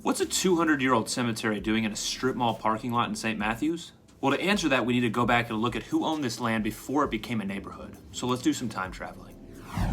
What's a 200-year-old cemetery doing in a strip mall parking lot in St. Matthews? Well, to answer that, we need to go back and look at who owned this land before it became a neighborhood. So let's do some time traveling.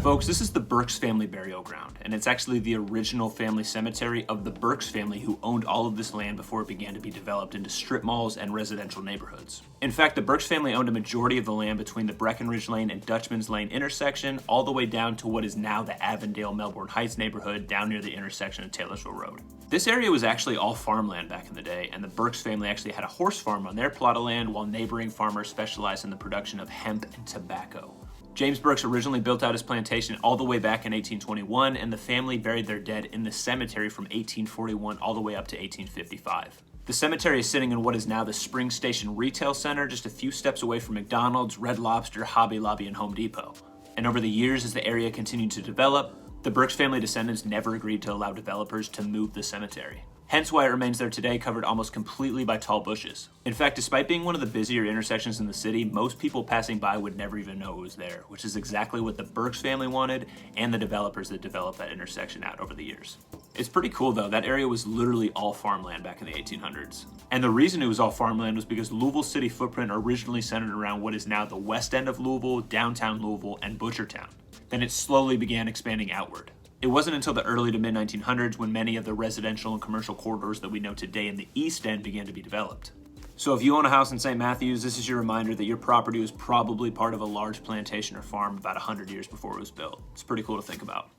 Folks, this is the Burks family burial ground, and it's actually the original family cemetery of the Burks family who owned all of this land before it began to be developed into strip malls and residential neighborhoods. In fact, the Burks family owned a majority of the land between the Breckenridge Lane and Dutchman's Lane intersection, all the way down to what is now the Avondale-Melbourne Heights neighborhood down near the intersection of Taylorsville Road. This area was actually all farmland back in the day, and the Burks family actually had a horse farm on their plot of land while neighboring farmers specialized in the production of hemp and tobacco. James Burks originally built out his plantation all the way back in 1821, and the family buried their dead in the cemetery from 1841 all the way up to 1855. The cemetery is sitting in what is now the Spring Station Retail Center, just a few steps away from McDonald's, Red Lobster, Hobby Lobby, and Home Depot. And over the years, as the area continued to develop, the Burks family descendants never agreed to allow developers to move the cemetery. Hence why it remains there today, covered almost completely by tall bushes. In fact, despite being one of the busier intersections in the city, most people passing by would never even know it was there, which is exactly what the Burks family wanted and the developers that developed that intersection out over the years. It's pretty cool though, that area was literally all farmland back in the 1800s. And the reason it was all farmland was because Louisville's city footprint originally centered around what is now the west end of Louisville, downtown Louisville, and Butchertown. Then it slowly began expanding outward. It wasn't until the early to mid-1900s when many of the residential and commercial corridors that we know today in the East End began to be developed. So if you own a house in St. Matthews, this is your reminder that your property was probably part of a large plantation or farm about 100 years before it was built. It's pretty cool to think about.